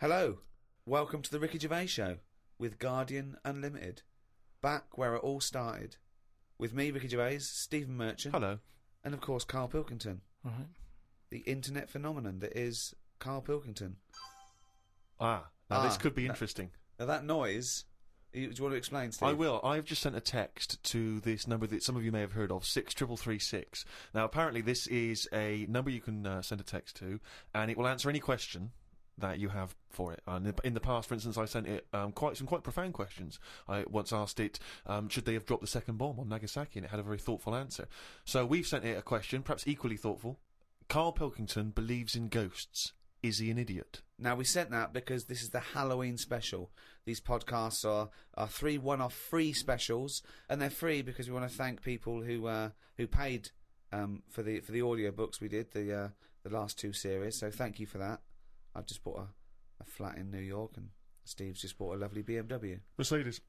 Hello, welcome to the Ricky Gervais Show with Guardian Unlimited. Back where it all started. With me, Ricky Gervais, Stephen Merchant. Hello. And of course, Karl Pilkington. All right. The internet phenomenon that is Karl Pilkington. Now this could be interesting. Now that noise, do you want to explain, Steve? I will. I've just sent a text to this number that some of you may have heard of, 63336. Now, apparently this is a number you can send a text to, and it will answer any question that you have for it. And in the past, for instance, I sent it quite profound questions. I once asked it, should they have dropped the second bomb on Nagasaki, and it had a very thoughtful answer. So we've sent it a question, perhaps equally thoughtful. Karl Pilkington believes in ghosts. Is he an idiot? Now, we sent that because this is the Halloween special. These podcasts are 3 one-off free specials, and they're free because we want to thank people who paid for the audio books we did, the last 2 series. So thank you for that. I've just bought a flat in New York, and Steve's just bought a lovely BMW. Mercedes.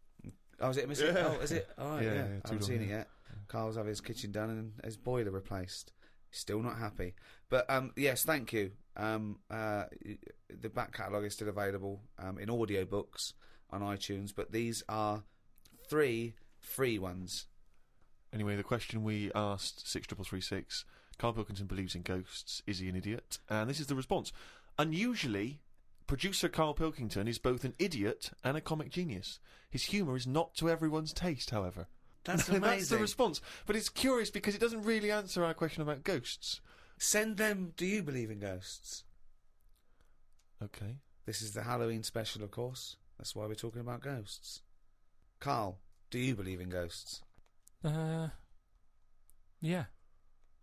Oh, is it a Mercedes? Yeah. Oh, is it? Oh, right, yeah. I haven't seen it yet. Yeah. Carl's having his kitchen done and his boiler replaced. Still not happy. But, yes, thank you. The back catalogue is still available in audiobooks on iTunes, but these are 3 free ones. Anyway, the question we asked, 63336, Karl Pilkington believes in ghosts. Is he an idiot? And this is the response. Unusually, producer Karl Pilkington is both an idiot and a comic genius. His humour is not to everyone's taste, however. That's amazing. That's the response. But it's curious because it doesn't really answer our question about ghosts. Send them, do you believe in ghosts? Okay. This is the Halloween special, of course. That's why we're talking about ghosts. Karl, do you believe in ghosts? Yeah.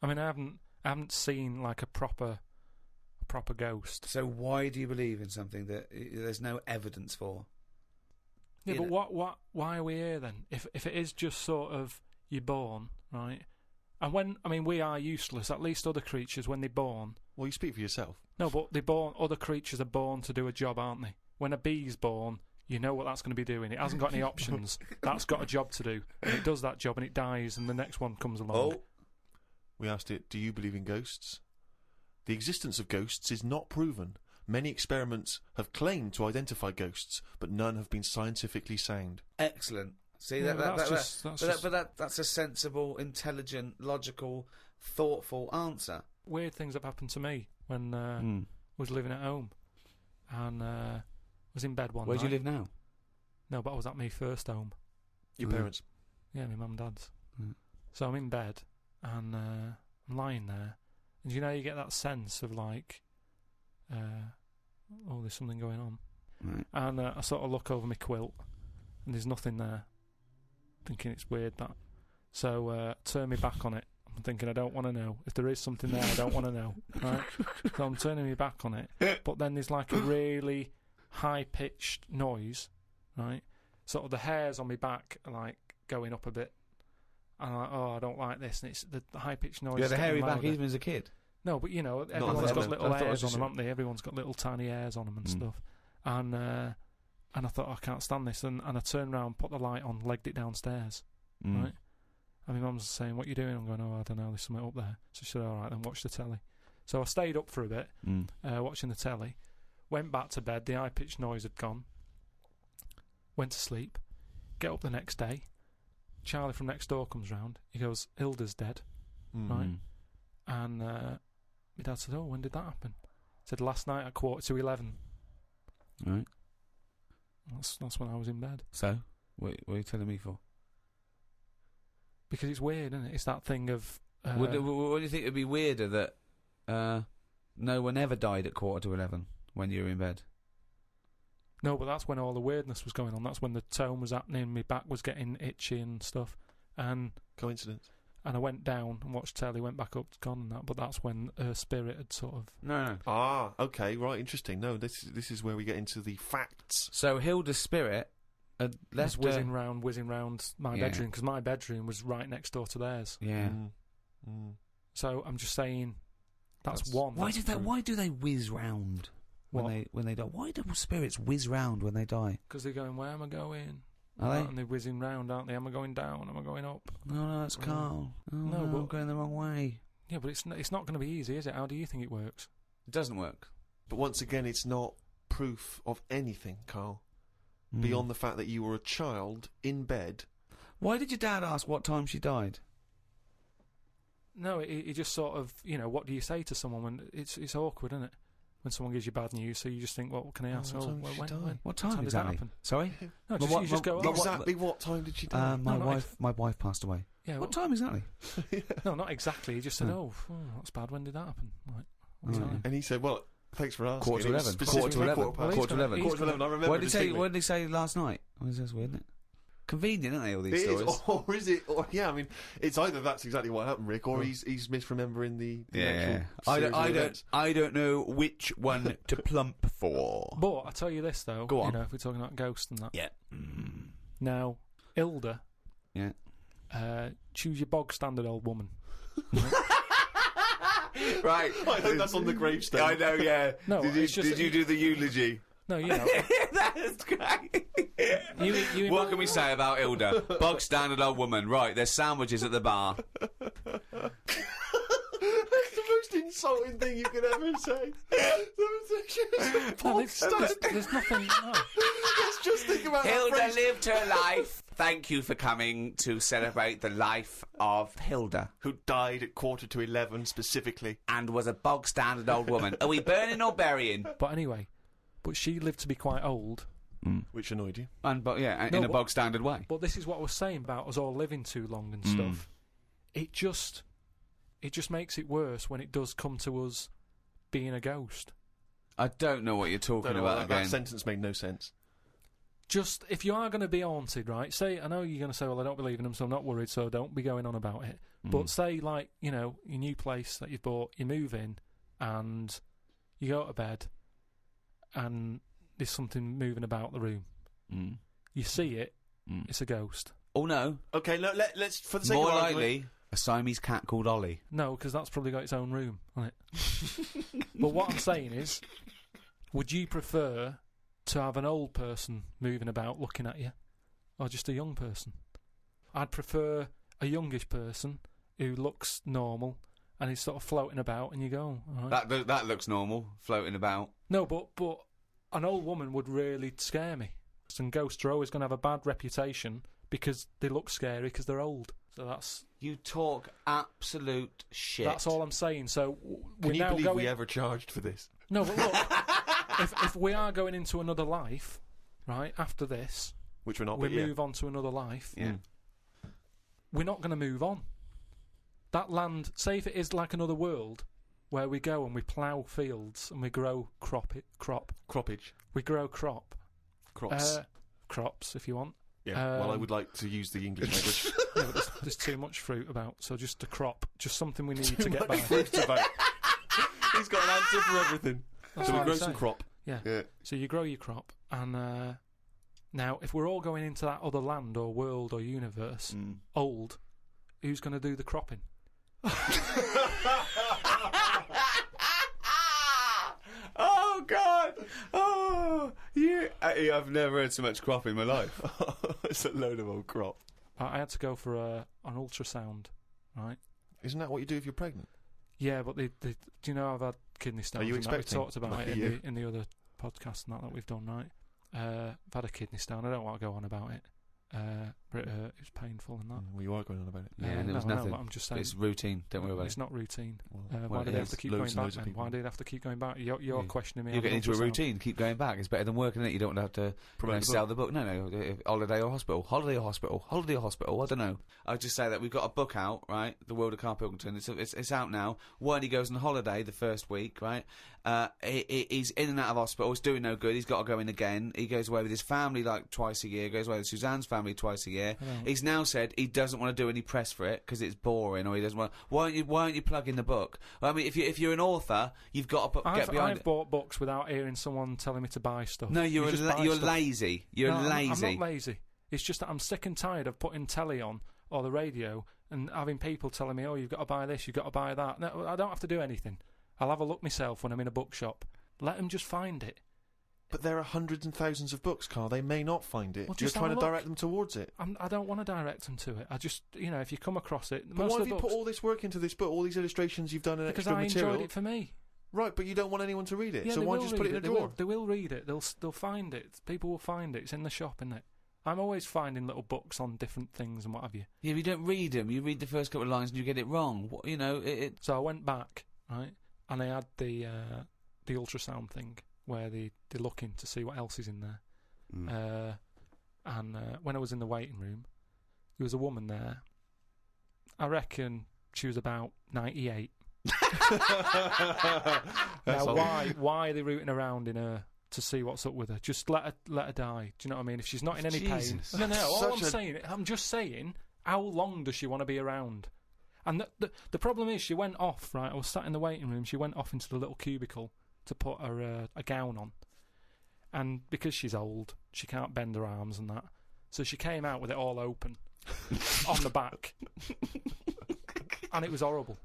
I mean, I haven't seen like a proper ghost. So why do you believe in something that there's no evidence for? Yeah, but why are we here then? If it is just sort of you're born, right? And we are useless. At least other creatures, when they're born. Well, you speak for yourself. No, but other creatures are born to do a job, aren't they? When a bee's born, you know what that's going to be doing. It hasn't got any options. That's got a job to do. And it does that job and it dies and the next one comes along. Oh. We asked it, do you believe in ghosts? The existence of ghosts is not proven. Many experiments have claimed to identify ghosts, but none have been scientifically sound. Excellent. See, Yeah, that's a sensible, intelligent, logical, thoughtful answer. Weird things have happened to me when I was living at home and was in bed one night. Where do you live now? No, but I was at my first home. Your parents? Yeah, my mum and dad's. So I'm in bed and I'm lying there, and you get that sense of like, there's something going on. Right. And I sort of look over my quilt and there's nothing there, thinking it's weird that. So turn my back on it. I'm thinking I don't want to know. If there is something there, I don't want to know. Right? So I'm turning my back on it, but then there's like a really high-pitched noise, right? Sort of the hairs on my back are like going up a bit. And I'm like, oh, I don't like this. And it's the high-pitched noise. You had a hairy back louder. even as a kid? No, but everyone's got little hairs on them, haven't they? Everyone's got little tiny hairs on them and stuff. And I thought, I can't stand this. And I turned around, put the light on, legged it downstairs. Right? And my mum's saying, what are you doing? I'm going, I don't know, there's something up there. So she said, alright, then watch the telly. So I stayed up for a bit, watching the telly. Went back to bed, the high-pitched noise had gone. Went to sleep. Get up the next day. Charlie from next door comes round. He goes, Hilda's dead. Right? And my dad said, oh, when did that happen? He said, last night at 11:15. Right. That's when I was in bed. So, what are you telling me for? Because it's weird, isn't it? It's that thing of... what do you think would be weirder, that no one ever died at 11:15 when you were in bed? No, but that's when all the weirdness was going on. That's when the tone was happening, my back was getting itchy and stuff. And Coincidence. And I went down and watched telly, went back up, gone and that, but that's when her spirit had sort of... No. Ah, okay, right, interesting. No, this is where we get into the facts. So Hilda's spirit had left was whizzing round my bedroom, because my bedroom was right next door to theirs. Yeah. So I'm just saying, that's one. Why do they whiz round when they die? Why do spirits whiz round when they die? Because they're going, where am I going? Are they? And they're whizzing round, aren't they? Am I going down? Am I going up? No, it's Karl. No, but I'm going the wrong way. Yeah, but it's not going to be easy, is it? How do you think it works? It doesn't work. But once again, it's not proof of anything, Carl, beyond the fact that you were a child in bed. Why did your dad ask what time she died? No, he just sort of, what do you say to someone when it's awkward, isn't it? When someone gives you bad news, so you just think, well, what can I ask? What time did that happen? Sorry? No, you just go, exactly what time did she die? My wife passed away. Yeah, what time exactly? No, not exactly. He just said, that's bad. When did that happen? What time? And he said, well, thanks for asking. Quarter to 11. Quarter to 11. I remember. What did he say last night? That's weird, isn't it? Convenient, aren't they, all these stories? Or is it? Or, yeah, I mean, it's either that's exactly what happened, Rick, or he's misremembering the actual I don't know which one to plump for. But I tell you this though, go on. If we're talking about ghosts and that. Yeah. Now, Hilda. Yeah. Choose your bog standard old woman. Right. I think that's on the gravestone. I know. Yeah. No. Did you do the eulogy? No, That's great. You what can we say about Hilda? Bog standard old woman. Right, there's sandwiches at the bar. That's the most insulting thing you could ever say. There's nothing. No. Let's just think about Hilda that phrase. lived her life. Thank you for coming to celebrate the life of Hilda, who died at 11:45 specifically, and was a bog standard old woman. Are we burning or burying? But anyway. But she lived to be quite old. Which annoyed you. In a bog standard way. But this is what I was saying about us all living too long and stuff. It just makes it worse when it does come to us being a ghost. I don't know what you're talking about again. That sentence made no sense. Just, if you are going to be haunted, right, say, I know you're going to say, well, I don't believe in them, so I'm not worried, so don't be going on about it. But say, like, your new place that you've bought, you move in, and you go to bed, and there's something moving about the room. You see it, it's a ghost. Oh, no. Okay, let's for the sake more of likely, argument, a Siamese cat called Ollie. No, because that's probably got its own room, hasn't it? But what I'm saying is, would you prefer to have an old person moving about looking at you, or just a young person? I'd prefer a youngish person who looks normal and is sort of floating about, and you go, all right. That looks normal, floating about. No, but an old woman would really scare me. And ghosts are always going to have a bad reputation because they look scary because they're old. So that's... You talk absolute shit. That's all I'm saying. So Can you believe we ever charged for this? No, but look, if we are going into another life, right, after this... Which we're not, we move on to another life. Yeah. We're not going to move on. That land, say if it is like another world, where we go and we plough fields and we grow Croppage. We grow crop. Crops. Crops, if you want. Yeah, well, I would like to use the English language. Yeah, but there's too much fruit about, so just a crop. Just something we need to get by. Fruit about. He's got an answer for everything. That's so we grow some crop. Yeah. So you grow your crop, and now, if we're all going into that other land or world or universe, old, who's going to do the cropping? Oh, God! Oh, I've never heard so much crop in my life. It's a load of old crop. I had to go for an ultrasound, right? Isn't that what you do if you're pregnant? Yeah, but do you know I've had kidney stones? Are you expecting? We talked about it in the other podcast and that we've done, right? I've had a kidney stone. I don't want to go on about it. But it was painful and that. Well, you are going on about it. Yeah, and there was nothing. I'm just saying. It's routine. Don't worry about it. It's not routine. Well, why do they have to keep going back then? Why do they have to keep going back? You're questioning me. You're getting into a routine. Keep going back. It's better than working it. You don't have to sell the book. No. Holiday or hospital. Holiday or hospital. Holiday or hospital. I don't know. I'll just say that we've got a book out, right? The World of Karl Pilkington. It's out now. When he goes on holiday the first week, right? He's in and out of hospital. He's doing no good. He's got to go in again. He goes away with his family like twice a year. Goes away with Suzanne's family twice a year. He's now said he doesn't want to do any press for it because it's boring, or he doesn't want. Why aren't you plugging the book? I mean, if you're an author, you've got to get behind it. I've bought books without hearing someone telling me to buy stuff. No, you're lazy. You're lazy. I'm not lazy. It's just that I'm sick and tired of putting telly on or the radio and having people telling me, "Oh, you've got to buy this, you've got to buy that." No, I don't have to do anything. I'll have a look myself when I'm in a bookshop. Let them just find it. But there are hundreds and thousands of books, Carl. They may not find it. Well, you're trying to direct them towards it. I don't want to direct them to it. I just, if you come across it... But why have you put all this work into this book, all these illustrations you've done and because extra I material? enjoyed it for me. Right, but you don't want anyone to read it, Yeah, so they why will just read put it in a it. drawer? They will read it. They'll find it. People will find it. It's in the shop, isn't it? I'm always finding little books on different things and what have you. Yeah, but you don't read them. You read the first couple of lines and you get it wrong. What, you know, So I went back, right, and I had the ultrasound thing where they're looking to see what else is in there. And when I was in the waiting room, there was a woman there. I reckon she was about 98. Now, why are they rooting around in her to see what's up with her? Just let her die. Do you know what I mean? If she's not in any pain. No. I'm just saying, how long does she want to be around? And the problem is, she went off, right? I was sat in the waiting room. She went off into the little cubicle to put her a gown on. And because she's old, she can't bend her arms and that. So she came out with it all open on the back. And it was horrible.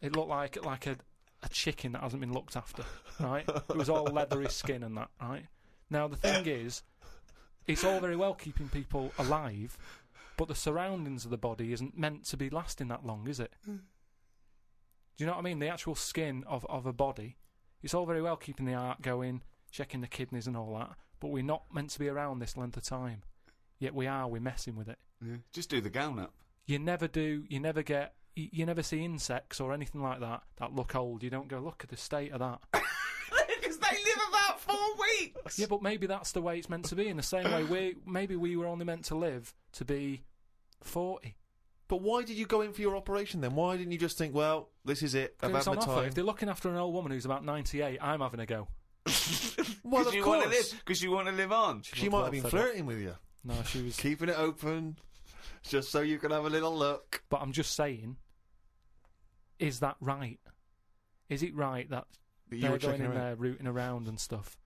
It looked like a chicken that hasn't been looked after, right? It was all leathery skin and that, right? Now, the thing is, it's all very well keeping people alive, but the surroundings of the body isn't meant to be lasting that long, is it? Do you know what I mean? The actual skin of a body, it's all very well keeping the heart going, checking the kidneys and all that, but we're not meant to be around this length of time. Yet we're messing with it. Yeah. Just do the gown up. You never see insects or anything like that look old. You don't go, look at the state of that. Because they live about 4 weeks! Yeah, but maybe that's the way it's meant to be. In the same way, maybe we were only meant to live to be 40. But why did you go in for your operation then? Why didn't you just think, well, this is it, I've had my time? If they're looking after an old woman who's about 98, I'm having a go. Well, of course. Because you want to live on. She might have been flirting with you. No, she was... Keeping it open, just so you can have a little look. But I'm just saying, is that right? Is it right that they're going in there rooting around and stuff?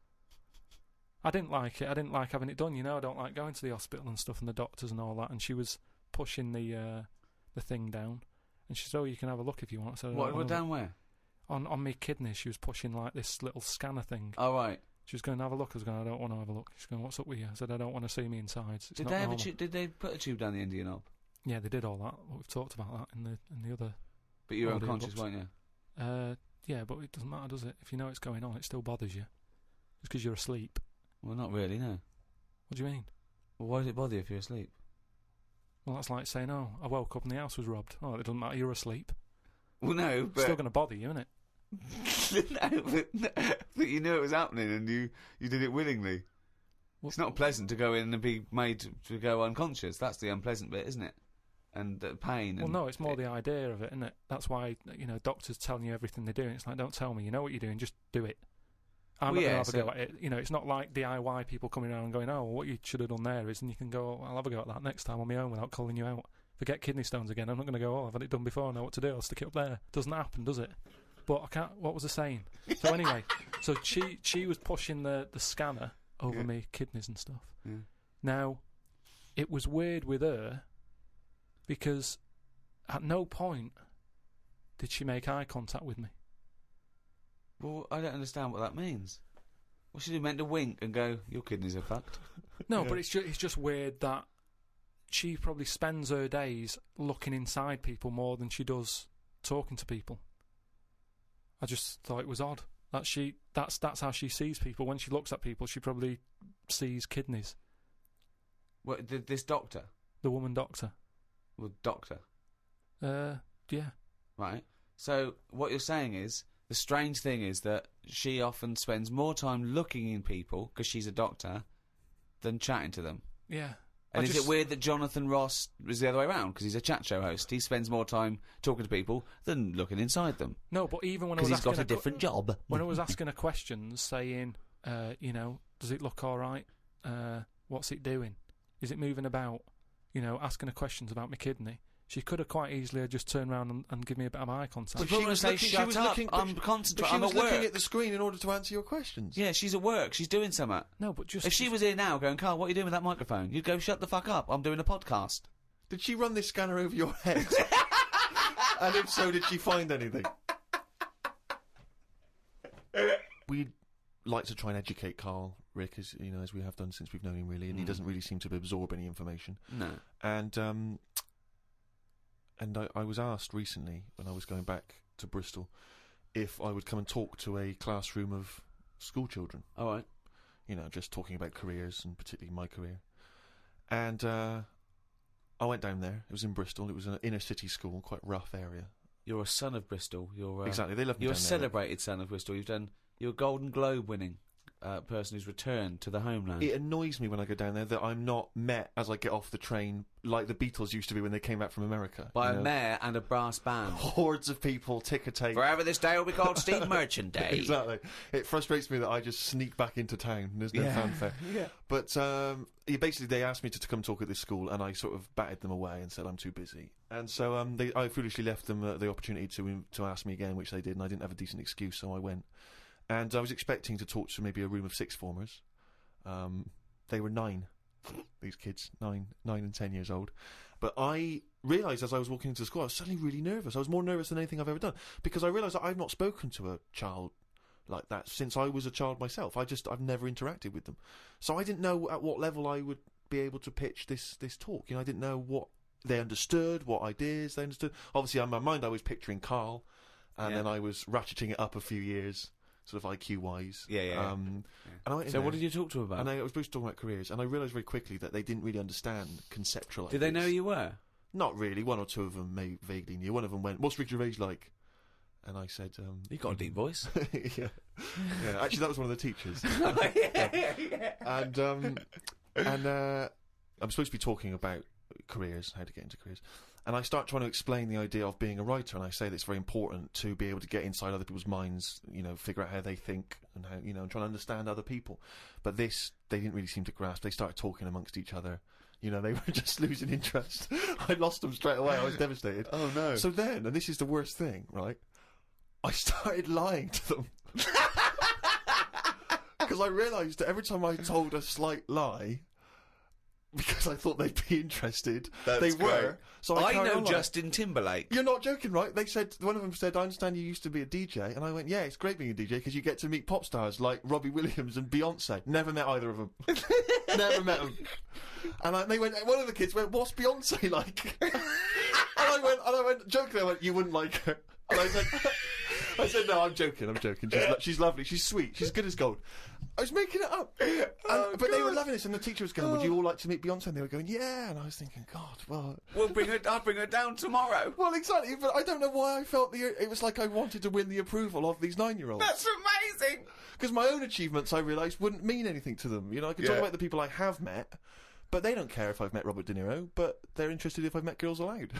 I didn't like it. I didn't like having it done, you know. I don't like going to the hospital and stuff and the doctors and all that. And she was pushing the thing down. And she said, oh, you can have a look if you want. So what down where? On my kidneys. She was pushing like this little scanner thing. Oh, right. She was going to have a look. I was going, I don't want to have a look. She's going, what's up with you? I said, I don't want to see me inside. Did they put a tube down the end of your knob? Yeah, they did all that. We've talked about that in the other... But you were unconscious, weren't you? Yeah, but it doesn't matter, does it? If you know it's going on, it still bothers you. Just because you're asleep. Well, not really, no. What do you mean? Well, why does it bother you if you're asleep? Well, that's like saying, oh, I woke up and the house was robbed. Oh, it doesn't matter, you're asleep. Well, no, but... It's still going to bother you, isn't it? but you knew it was happening and you did it willingly. Well, it's not pleasant to go in and be made to go unconscious. That's the unpleasant bit, isn't it? And the pain. Well, no, it's more the idea of it, isn't it? That's why, you know, doctors telling you everything they're doing. It's like, don't tell me, you know what you're doing, just do it. I'm not going to have a go at it. You know, it's not like DIY people coming around and going, oh, what you should have done there is, and you can go, I'll have a go at that next time on my own without calling you out. Forget kidney stones again. I'm not going to go, oh, I've had it done before, I know what to do, I'll stick it up there. Doesn't happen, does it? But I can't, what was I saying? So anyway, so she was pushing the scanner over me kidneys and stuff. Yeah. Now, it was weird with her because at no point did she make eye contact with me. Well, I don't understand what that means. Well, she meant to wink and go, your kidneys are fucked. No, but it's just weird that she probably spends her days looking inside people more than she does talking to people. I just thought it was odd that that's how she sees people. When she looks at people, she probably sees kidneys. What, this doctor? The woman doctor. Well, doctor? Yeah. Right. So, what you're saying is, the strange thing is that she often spends more time looking in people, because she's a doctor, than chatting to them. Yeah. And is it weird that Jonathan Ross is the other way around? Because he's a chat show host. He spends more time talking to people than looking inside them. No, but even when I was asking... Because he's got a different job. When I was asking her questions, saying, you know, does it look all right? What's it doing? Is it moving about? You know, asking her questions about my kidney. She could have quite easily just turned around and give me a bit of eye contact. But she was say, shut up, I'm concentrating, I'm at work. She was looking at the screen in order to answer your questions. Yeah, she's at work, she's doing something. No, but just... If she was here now going, Karl, what are you doing with that microphone? You'd go, shut the fuck up, I'm doing a podcast. Did she run this scanner over your head? And if so, did she find anything? We'd like to try and educate Karl, Rick, as you know, as we have done since we've known him, really, and he doesn't really seem to absorb any information. No. And I was asked recently, when I was going back to Bristol, if I would come and talk to a classroom of school children. All right. You know, just talking about careers, and particularly my career. And I went down there. It was in Bristol. It was an inner city school, quite rough area. You're a son of Bristol. You're exactly. They love me. You're a down celebrated son of Bristol. You're a Golden Globe winning person who's returned to the homeland. It annoys me when I go down there that I'm not met as I get off the train like the Beatles used to be when they came back from America. By a mayor and a brass band. Hordes of people, ticker tape. Forever this day will be called Steve Merchant Day. Exactly. It frustrates me that I just sneak back into town and there's no fanfare. Yeah. But basically they asked me to come talk at this school, and I sort of batted them away and said I'm too busy. And so I foolishly left them the opportunity to ask me again, which they did, and I didn't have a decent excuse, so I went. And I was expecting to talk to maybe a room of sixth formers. They were 9, these kids, 9 and 10 years old. But I realised as I was walking into school, I was suddenly really nervous. I was more nervous than anything I've ever done, because I realised that I've not spoken to a child like that since I was a child myself. I've never interacted with them. So I didn't know at what level I would be able to pitch this talk. You know, I didn't know what they understood, what ideas they understood. Obviously, in my mind, I was picturing Karl, and then I was ratcheting it up a few years, sort of IQ-wise. And I went in so there, what did you talk to them about? And I was supposed to talk about careers, and I realised very quickly that they didn't really understand conceptual Did they know who you were? Not really. One or two of them vaguely knew. One of them went, "What's Rick Gervais like?" And I said, "You got a deep voice." yeah. Actually, that was one of the teachers. And I'm supposed to be talking about careers, how to get into careers. And I start trying to explain the idea of being a writer, and I say that it's very important to be able to get inside other people's minds, you know, figure out how they think, and how, you know, and trying to understand other people. But they didn't really seem to grasp. They started talking amongst each other. You know, they were just losing interest. I lost them straight away. I was devastated. Oh, no. So then, and this is the worst thing, right? I started lying to them. Because I realised that every time I told a slight lie, because I thought they'd be interested, they were. So I know Justin Timberlake. You're not joking, right? They said, one of them said, "I understand you used to be a DJ," and I went, "Yeah, it's great being a DJ because you get to meet pop stars like Robbie Williams and Beyonce." Never met either of them. Never met them. And they went. One of the kids went, "What's Beyonce like?" and I went, jokingly, I went, "You wouldn't like her." And I said, "No, I'm joking. She's lovely. She's sweet. She's good as gold." I was making it up. But they were loving this, and the teacher was going, "Would you all like to meet Beyonce?" And they were going, "Yeah." And I was thinking, God, well... I'll bring her down tomorrow. Well, exactly, but I don't know why I felt it was like I wanted to win the approval of these 9-year-olds. That's amazing! Because my own achievements, I realised, wouldn't mean anything to them. You know, I can talk about the people I have met, but they don't care if I've met Robert De Niro, but they're interested if I've met Girls Aloud.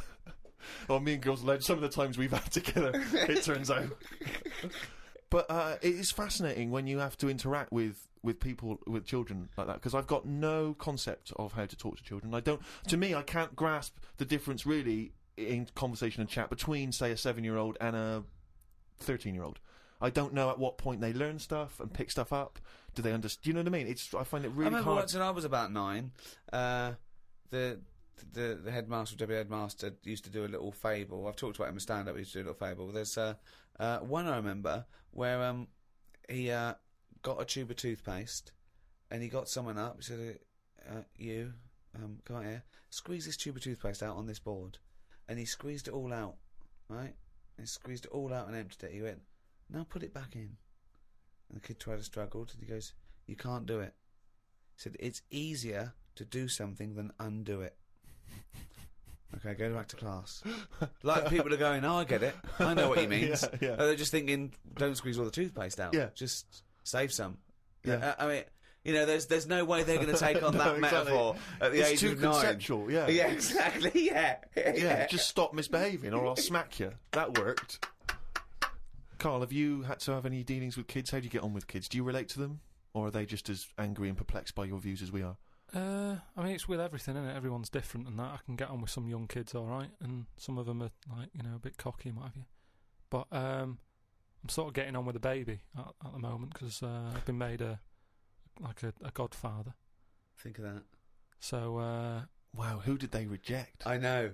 Or me and Girls Aloud, some of the times we've had together, it turns out. But it is fascinating when you have to interact with people, with children like that, because I've got no concept of how to talk to children. To me, I can't grasp the difference really in conversation and chat between, say, a 7-year-old and a 13-year-old. I don't know at what point they learn stuff and pick stuff up. Do they understand? Do you know what I mean? I find it really hard. I remember once when I was about 9, the headmaster, deputy headmaster, used to do a little fable. I've talked about him in stand-up. He used to do a little fable. There's one I remember where he got a tube of toothpaste, and he got someone up. He said, "Come out here. Squeeze this tube of toothpaste out on this board." And he squeezed it all out, right? He squeezed it all out and emptied it. He went, "Now put it back in." And the kid tried to struggle, and he goes, "You can't do it." He said, "It's easier to do something than undo it." Okay, go back to class. Like, people are going, "Oh, I get it. I know what he means." Yeah. They're just thinking, don't squeeze all the toothpaste out. Yeah. Just save some. Yeah. I mean, you know, there's no way they're going to take on that metaphor at the age of 9. It's too conceptual, yeah. Yeah, exactly, yeah. Just stop misbehaving or I'll smack you. That worked. Karl, have you had to have any dealings with kids? How do you get on with kids? Do you relate to them? Or are they just as angry and perplexed by your views as we are? I mean, it's with everything, isn't it? Everyone's different and that. I can get on with some young kids all right, and some of them are, like, you know, a bit cocky and what have you. But I'm sort of getting on with the baby at the moment, because I've been made a godfather. Think of that. So... wow, who did they reject? I know.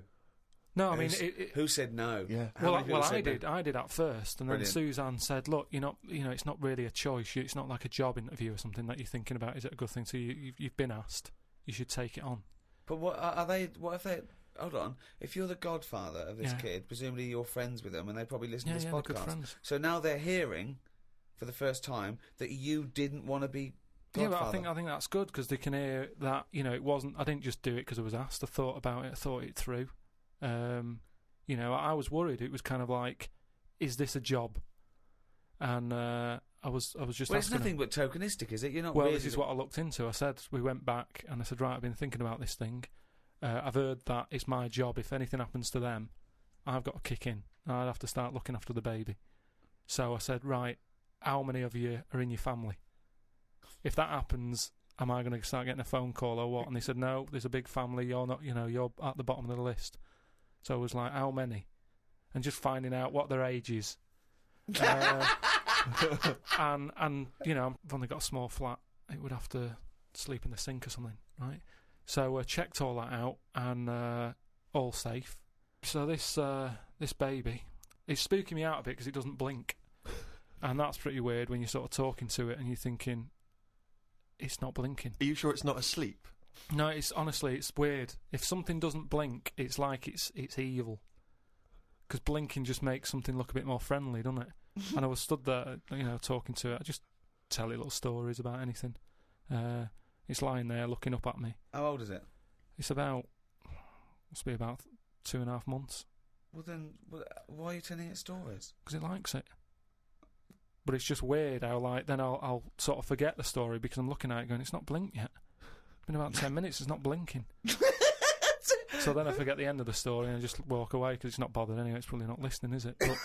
No, I mean... who said no? Yeah. Well, I did. I did at first, and then Suzanne said, "Look, it's not really a choice. It's not like a job interview or something that you're thinking about. Is it a good thing? So you've been asked. You should take it on." But what are they? What if they? hold on. If you're the godfather of this kid, presumably you're friends with them, and they probably listen to this podcast. They're good friends. So now they're hearing, for the first time, that you didn't want to be godfather. Yeah, but I think that's good, because they can hear that, you know, it wasn't... I didn't just do it because I was asked. I thought about it, I thought it through. You know, I was worried. It was kind of like, is this a job? And I was just. Well, it's nothing but tokenistic, is it? You're not. Well, really this is what I looked into. I said, we went back, and I said, right, I've been thinking about this thing. I've heard that it's my job. If anything happens to them, I've got to kick in. I'd have to start looking after the baby. So I said, right, how many of you are in your family? If that happens, am I going to start getting a phone call or what? And they said, no, there's a big family. You're not. You know, you're at the bottom of the list. So I was like, how many? And just finding out what their age is. And you know, I've only got a small flat. It would have to sleep in the sink or something, right? So I checked all that out, and all safe. So this baby, it's spooking me out a bit because it doesn't blink. And that's pretty weird when you're sort of talking to it and you're thinking, it's not blinking. Are you sure it's not asleep? No, it's honestly, it's weird. If something doesn't blink, it's like it's evil. Because blinking just makes something look a bit more friendly, doesn't it? And I was stood there, you know, talking to it. I just tell it little stories about anything. It's lying there looking up at me. How old is it? It's must be about 2.5 months. Well then, why are you telling it stories? Because it likes it. But it's just weird how, like, then I'll sort of forget the story because I'm looking at it going, it's not blinked yet. It's been about 10 minutes, it's not blinking. So then I forget the end of the story and I just walk away because it's not bothered anyway. It's probably not listening, is it? But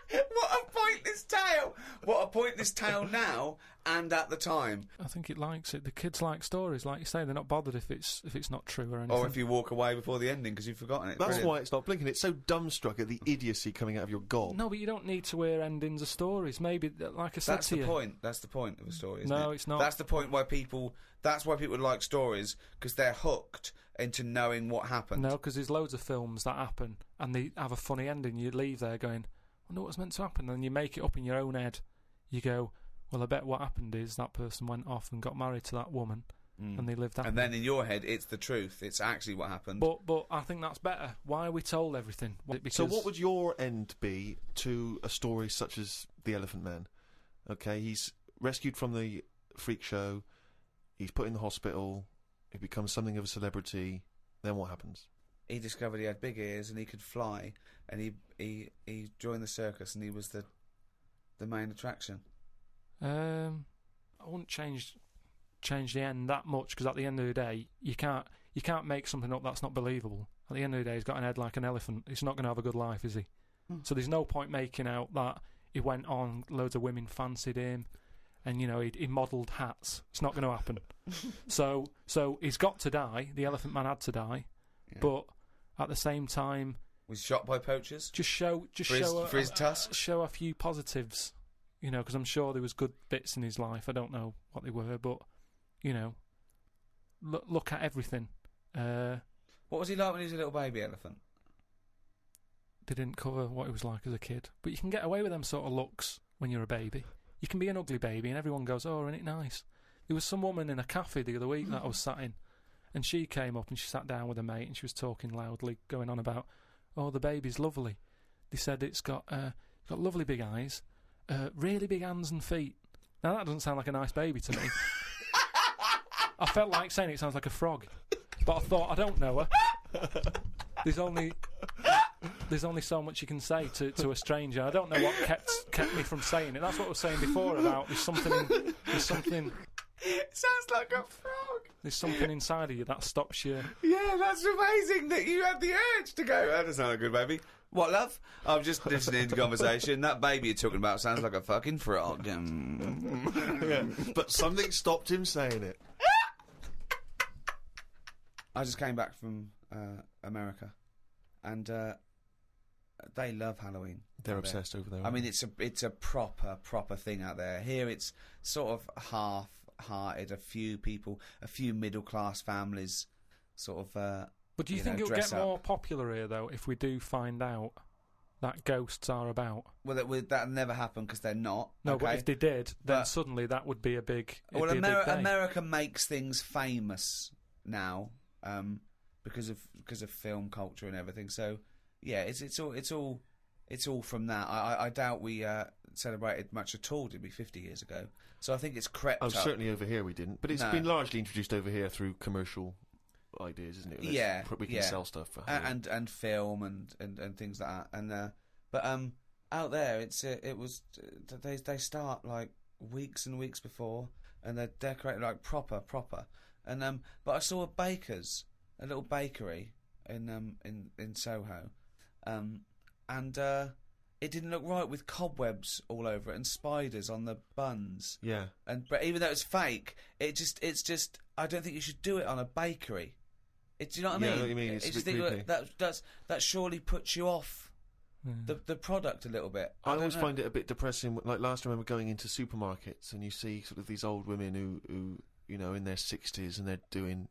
what a pointless tale! What a pointless tale now and at the time. I think it likes it. The kids like stories, like you say. They're not bothered if it's not true or anything. Or if you walk away before the ending because you've forgotten it. That's Brilliant. why it's not blinking. It's so dumbstruck at the idiocy coming out of your gob. No, but you don't need to hear endings of stories. Maybe, like I said That's to you... the point. That's the point of a story, isn't it? No, it's not. That's the point why people... That's why people like stories, because they're hooked into knowing what happened. No, because there's loads of films that happen and they have a funny ending. You leave there going, I wonder what's meant to happen. And you make it up in your own head. You go, well, I bet what happened is that person went off and got married to that woman and they lived happily. And then in your head, it's the truth. It's actually what happened. But I think that's better. Why are we told everything? Because so what would your end be to a story such as The Elephant Man? Okay, he's rescued from the freak show. He's put in the hospital. He becomes something of a celebrity. Then what happens? He discovered he had big ears and he could fly. And he joined the circus and he was the main attraction. I wouldn't change the end that much because at the end of the day, you can't make something up that's not believable. At the end of the day, he's got an head like an elephant. He's not going to have a good life, is he? So there's no point making out that he went on, loads of women fancied him. And, you know, he modelled hats. It's not going to happen. So he's got to die. The Elephant Man had to die. Yeah. But at the same time... Was shot by poachers? Just show his tusks? Show a few positives. You know, because I'm sure there was good bits in his life. I don't know what they were, but, you know, look at everything. What was he like when he was a little baby elephant? They didn't cover what he was like as a kid. But you can get away with them sort of looks when you're a baby. You can be an ugly baby and everyone goes, oh, isn't it nice? There was some woman in a cafe the other week that I was sat in and she came up and she sat down with her mate and she was talking loudly, going on about, oh, the baby's lovely. They said it's got lovely big eyes, really big hands and feet. Now that doesn't sound like a nice baby to me. I felt like saying it sounds like a frog, but I thought, I don't know her. There's only so much you can say to a stranger. I don't know what kept me from saying it. That's what I was saying before about there's something. It sounds like a frog. There's something inside of you that stops you. Yeah, that's amazing that you had the urge to go, that doesn't sound like a good baby. What, love? I'm just listening to conversation. That baby you're talking about sounds like a fucking frog. Yeah, but something stopped him saying it. I just came back from America, and they love Halloween. They're obsessed over there. I mean, it's a proper thing out there. Here, it's sort of half-hearted. A few middle-class families, sort of. But do you think it'll get more popular here, though, if we do find out that ghosts are about? Well, that'll never happen because they're not. No, okay? But if they did, then suddenly that would be a big. Well, America makes things famous now. because of film culture and everything. So yeah, it's all from that. I doubt we celebrated much at all, did we, 50 years ago? So I think it's crept up. Certainly over here we didn't, but it's been largely introduced over here through commercial ideas, isn't it? We can sell stuff for and film and things like that. And but out there they start like weeks and weeks before, and they're decorated like proper. And but I saw a little bakery in Soho, and it didn't look right with cobwebs all over it and spiders on the buns. Yeah. But even though it's fake, it's just I don't think you should do it on a bakery. Do you know what I mean? Yeah, I know what you mean. It's just a bit think that surely puts you off the product a little bit. I always find it a bit depressing. Like last time I remember going into supermarkets and you see sort of these old women who you know, in their 60s, and they're doing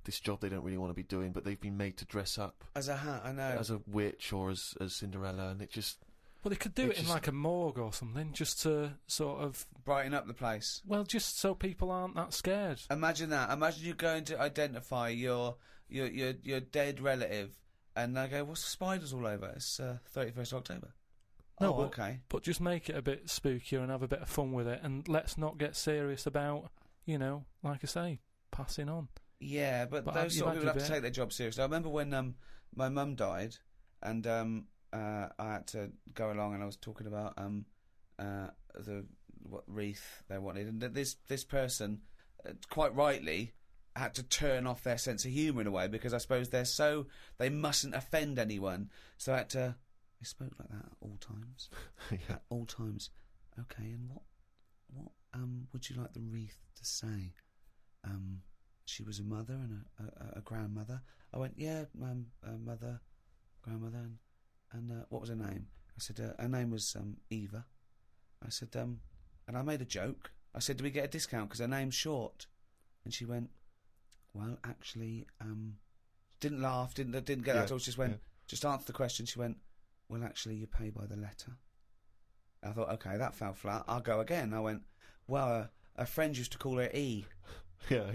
this job they don't really want to be doing, but they've been made to dress up as a hat. I know, as a witch or as Cinderella, and it just. Well, they could do it in like a morgue or something, just to sort of brighten up the place. Well, just so people aren't that scared. Imagine that. Imagine you going to identify your dead relative, and they go, "What's the spiders all over?" It's 31st October. No, oh, okay. But just make it a bit spookier and have a bit of fun with it, and let's not get serious about, you know, like I say, passing on. Yeah, but those sort of people have to take their job seriously. I remember when my mum died, and I had to go along, and I was talking about what wreath they wanted, and this person, quite rightly, had to turn off their sense of humour in a way, because I suppose they mustn't offend anyone, so I had to. They spoke like that at all times. Yeah. At all times. Okay, and what would you like the wreath to say? She was a mother and a grandmother. I went, yeah, mother, grandmother, and what was her name? I said, her name was Eva. I said, and I made a joke. I said, do we get a discount because her name's short? And she went, well, actually, didn't laugh, didn't get that at all. She just went, just answer the question. She went, well, actually, you pay by the letter. I thought, okay, that fell flat. I'll go again. I went, well, a friend used to call her E. Yeah.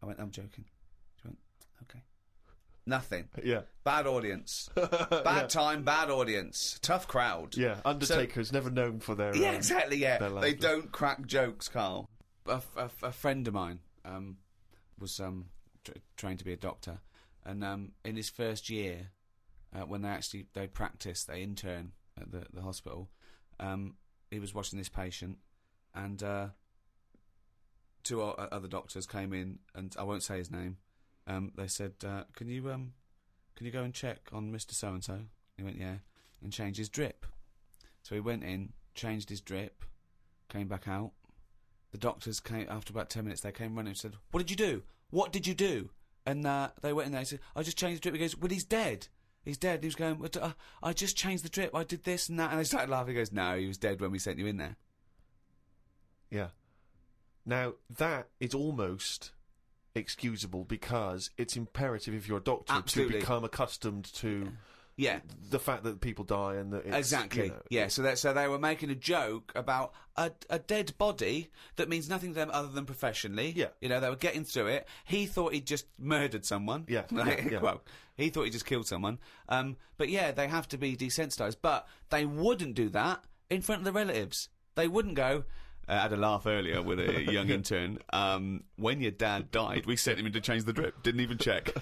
I went, I'm joking. She went, okay. Nothing. Yeah. Bad audience. Bad time, bad audience. Tough crowd. Yeah, Undertaker's never known for their... Yeah, exactly, yeah. They don't crack jokes, Carl. A friend of mine was trained to be a doctor, and in his first year, when they practiced, they intern at the hospital, he was watching this patient, and two other doctors came in, and I won't say his name. They said, can you go and check on Mr. So-and-so? He went, yeah, and change his drip. So he went in, changed his drip, came back out. The doctors came, after about 10 minutes, they came running and said, what did you do? What did you do? And they went in there and said, I just changed the drip. He goes, well, he's dead. He's dead. He was going, I just changed the drip. I did this and that. And they started laughing. He goes, no, he was dead when we sent you in there. Yeah. Now, that is almost excusable, because it's imperative, if you're a doctor, to become accustomed to the fact that people die and that it's... Exactly, you know, yeah. So they were making a joke about a dead body that means nothing to them other than professionally. Yeah. You know, they were getting through it. He thought he'd just murdered someone. Yeah. Well, he thought he just killed someone. But yeah, they have to be desensitised. But they wouldn't do that in front of the relatives. They wouldn't go... I had a laugh earlier with a young intern. When your dad died, we sent him in to change the drip. Didn't even check.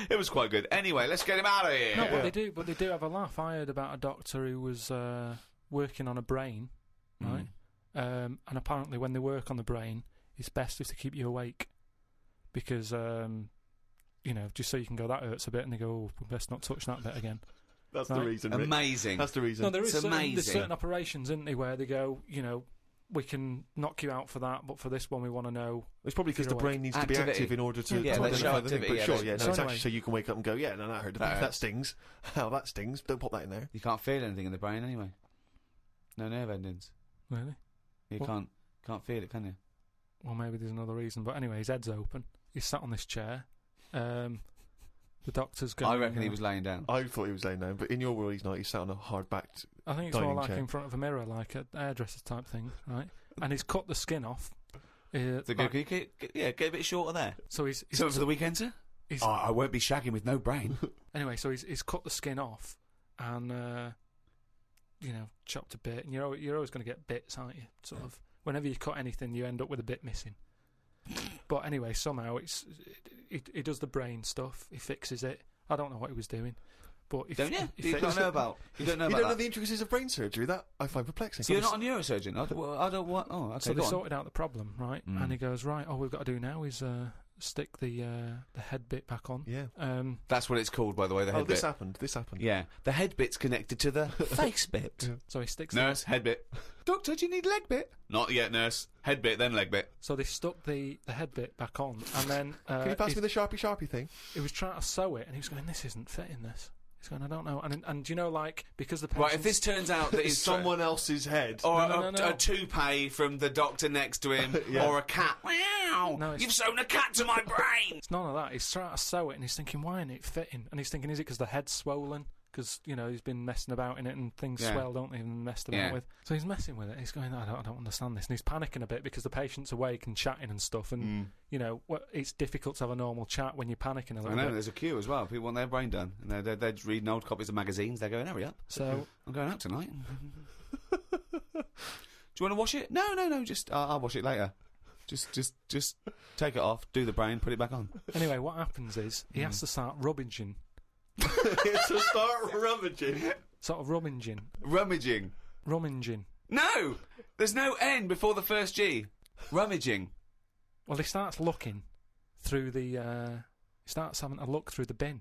It was quite good. Anyway, let's get him out of here. No, but they do have a laugh. I heard about a doctor who was working on a brain, right? And apparently, when they work on the brain, it's best just to keep you awake, because you know, just so you can go, that hurts a bit, and they go, oh, we best not touch that bit again. That's the reason. Rick. Amazing. That's the reason. No, there's certain operations, isn't there, where they go, you know, we can knock you out for that, but for this one we want to know. It's probably because the brain needs to be active in order to identify the thing. But sure, no, it's actually so you can wake up and go, yeah, no, that hurt. That stings. How that stings. Don't pop that in there. You can't feel anything in the brain anyway. No nerve endings. Really? You can't feel it, can you? Well, maybe there's another reason. But anyway, his head's open. He's sat on this chair. The doctor's going... I reckon he was laying down. I thought he was laying down, but in your world he's not. He's sat on a hard-backed I think it's more like in front of a mirror, like a hairdresser type thing, right? And he's cut the skin off, So get a bit shorter there. So he's something for the weekend, sir? I won't be shagging with no brain. Anyway, so he's cut the skin off and chopped a bit, and you're always going to get bits, aren't you? Sort of. Whenever you cut anything, you end up with a bit missing. But anyway, somehow he does the brain stuff. He fixes it. I don't know what he was doing. But you don't know about the intricacies of brain surgery. That I find perplexing. So you're not a neurosurgeon. I don't want. Oh, okay. So they sorted out the problem, right? And he goes, right. All we've got to do now is stick the head bit back on. Yeah. That's what it's called, by the way. The head bit. This happened. Yeah. The head bit's connected to the face bit. Yeah. So he sticks. Nurse, head bit. Doctor, do you need leg bit? Not yet, nurse. Head bit, then leg bit. So they stuck the head bit back on, and then can you pass me the sharpie thing? He was trying to sew it, and he was going, "This isn't fitting this." He's going, I don't know. And you know, like, because the patients... Right, if this turns out that it's someone else's head. Or a toupee from the doctor next to him, or a cat. Wow! No, you've sewn a cat to my brain! It's none of that. He's trying to sew it, and he's thinking, why isn't it fitting? And he's thinking, is it because the head's swollen? Because, he's been messing about in it, and things swell, don't they, and messed about with. So he's messing with it. He's going, I don't understand this. And he's panicking a bit because the patient's awake and chatting and stuff, and, it's difficult to have a normal chat when you're panicking a little bit. I know, there's a queue as well. People want their brain done. And they're reading old copies of magazines. They're going, hurry up. So I'm going out tonight. Do you want to wash it? No, just I'll wash it later. Just take it off, do the brain, put it back on. Anyway, what happens is he has to start rummaging. To start rummaging. Sort of rummaging. Rummaging. No! There's no N before the first G. Rummaging. Well, he starts looking through the... he starts having a look through the bin.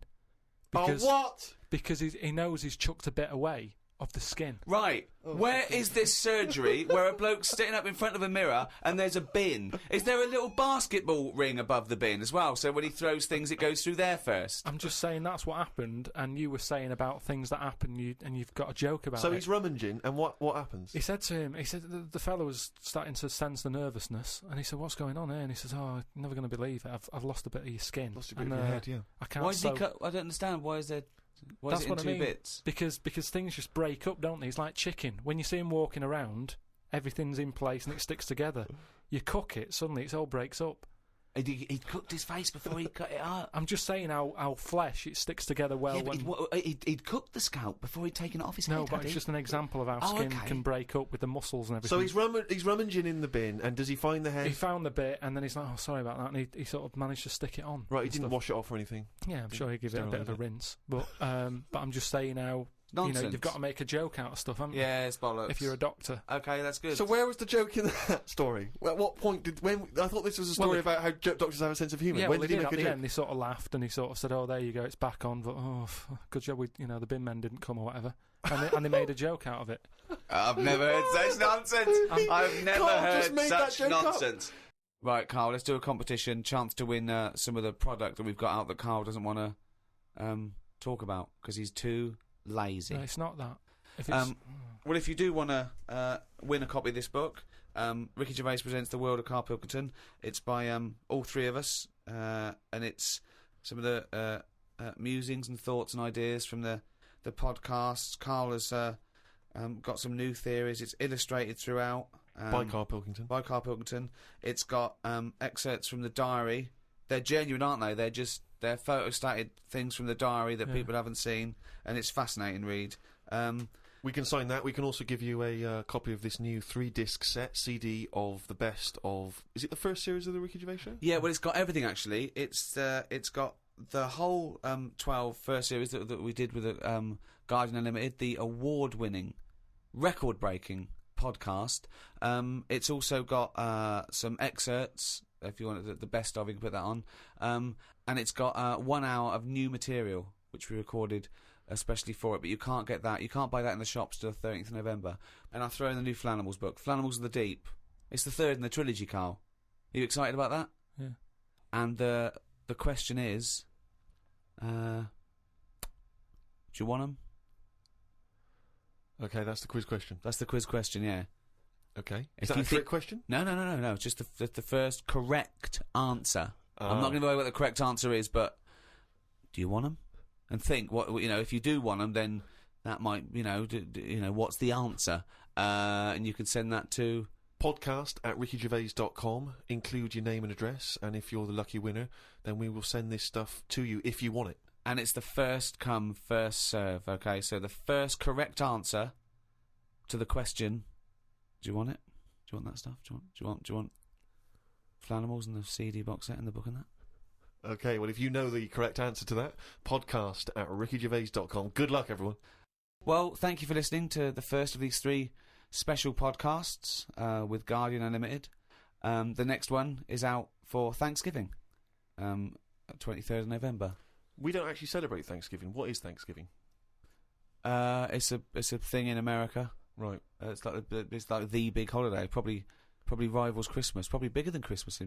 Because, what? Because he knows he's chucked a bit away of the skin. Right. Where is this surgery where a bloke's sitting up in front of a mirror and there's a bin? Is there a little basketball ring above the bin as well, so when he throws things it goes through there first? I'm just saying that's what happened, and you were saying about things that happen, and you've got a joke about it. So he's rummaging, and what happens? He said to him, the fellow was starting to sense the nervousness, and he said, what's going on here? And he says, you're never going to believe it, I've lost a bit of your skin. Lost a bit of your head, yeah. I can't Why did he cut? I don't understand. Why is there... That's what I mean. Bits? Because things just break up, don't they? It's like chicken. When you see him walking around, everything's in place and it sticks together. You cook it, suddenly it all breaks up. He'd cooked his face before he cut it out. I'm just saying how flesh, it sticks together well. Yeah, but he'd cooked the scalp before he'd taken it off his head. No, but it's just an example of how skin can break up with the muscles and everything. So he's rummaging in the bin, and does he find the head? He found the bit, and then he's like, oh, sorry about that, and he sort of managed to stick it on. Right, he didn't wash it off or anything? Yeah, I'm sure he'd give it a bit of a rinse. But I'm just saying how... Nonsense. You've got to make a joke out of stuff, haven't you? Yeah, it's bollocks. If you're a doctor. Okay, that's good. So where was the joke in that story? At what point I thought this was a story about how doctors have a sense of humour. Yeah, when did he make at a the joke? end, they sort of laughed and he sort of said, oh, there you go, it's back on, but good job the bin men didn't come or whatever. And they made a joke out of it. I've never heard such nonsense. I've never heard such nonsense. Right, Carl, let's do a competition. Chance to win some of the product that we've got out that Carl doesn't want to talk about because he's too lazy. No, it's not that. Well, if you do want to win a copy of this book, Ricky Gervais presents The World of Karl Pilkington. It's by all three of us, and it's some of the musings and thoughts and ideas from the podcasts. Carl has got some new theories. It's illustrated throughout. By Karl Pilkington. It's got excerpts from the diary. They're genuine, aren't they? They're photostated things from the diary that people haven't seen, and it's fascinating read. We can sign that. We can also give you a copy of this new 3-disc set CD of the best of... Is it the first series of the Ricky Gervais Show? Yeah, well, it's got everything, actually. It's got the whole 12 first series that we did with Guardian Unlimited, the award-winning, record-breaking podcast. It's also got some excerpts, if you want the best of, you can put that on. And it's got 1 hour of new material, which we recorded especially for it, but you can't get that. You can't buy that in the shops till the 13th of November. And I'll throw in the new Flanimals book, Flanimals of the Deep. It's the third in the trilogy, Carl. Are you excited about that? Yeah. And the question is, do you want them? Okay, that's the quiz question. That's the quiz question, yeah. Okay. Is that a trick question? No. It's just the first correct answer. I'm not going to know what the correct answer is, but do you want them? And think if you do want them, then that might what's the answer? And you can send that to podcast@rickygervais.com. Include your name and address, and if you're the lucky winner, then we will send this stuff to you if you want it. And it's the first come, first serve. Okay, so the first correct answer to the question. Do you want it? Do you want that stuff? Do you want Flanimals and the CD box set and the book and that? Okay, well, if you know the correct answer to that, podcast@rickygervais.com. Good luck, everyone. Well, thank you for listening to the first of these 3 special podcasts with Guardian Unlimited. The next one is out for Thanksgiving, 23rd of November. We don't actually celebrate Thanksgiving. What is Thanksgiving? It's a thing in America. Right. It's like the big holiday. Probably rivals Christmas. Probably bigger than Christmas.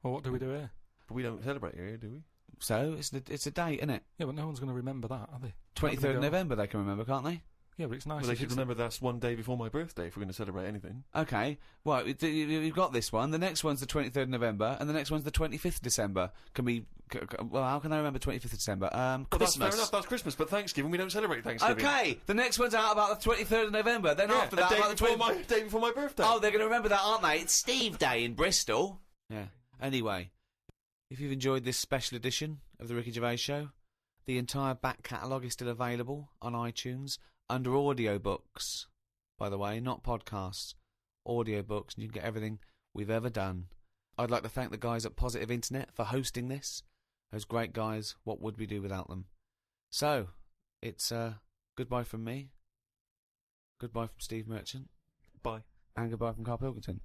Well, what do we do here? But we don't celebrate here, do we? So it's a date, isn't it? Yeah, but no one's going to remember that, are they? 23rd of November. They can remember, can't they? Yeah, but it's nice. Well, they should remember that's one day before my birthday if we're going to celebrate anything. Okay, well, you've got this one. The next one's the 23rd of November, and the next one's the 25th of December. Well, how can I remember 25th of December? Well, Christmas. that's fair enough, that's Christmas, but Thanksgiving, we don't celebrate Thanksgiving. Okay, the next one's out about the 23rd of November, then after that, about the day before my birthday. Oh, they're going to remember that, aren't they? It's Steve Day in Bristol. Yeah. Anyway, if you've enjoyed this special edition of The Ricky Gervais Show, the entire back catalogue is still available on iTunes under audiobooks, by the way, not podcasts, audiobooks, and you can get everything we've ever done. I'd like to thank the guys at Positive Internet for hosting this. Those great guys, what would we do without them? So, it's goodbye from me, goodbye from Steve Merchant, bye, and goodbye from Karl Pilkington.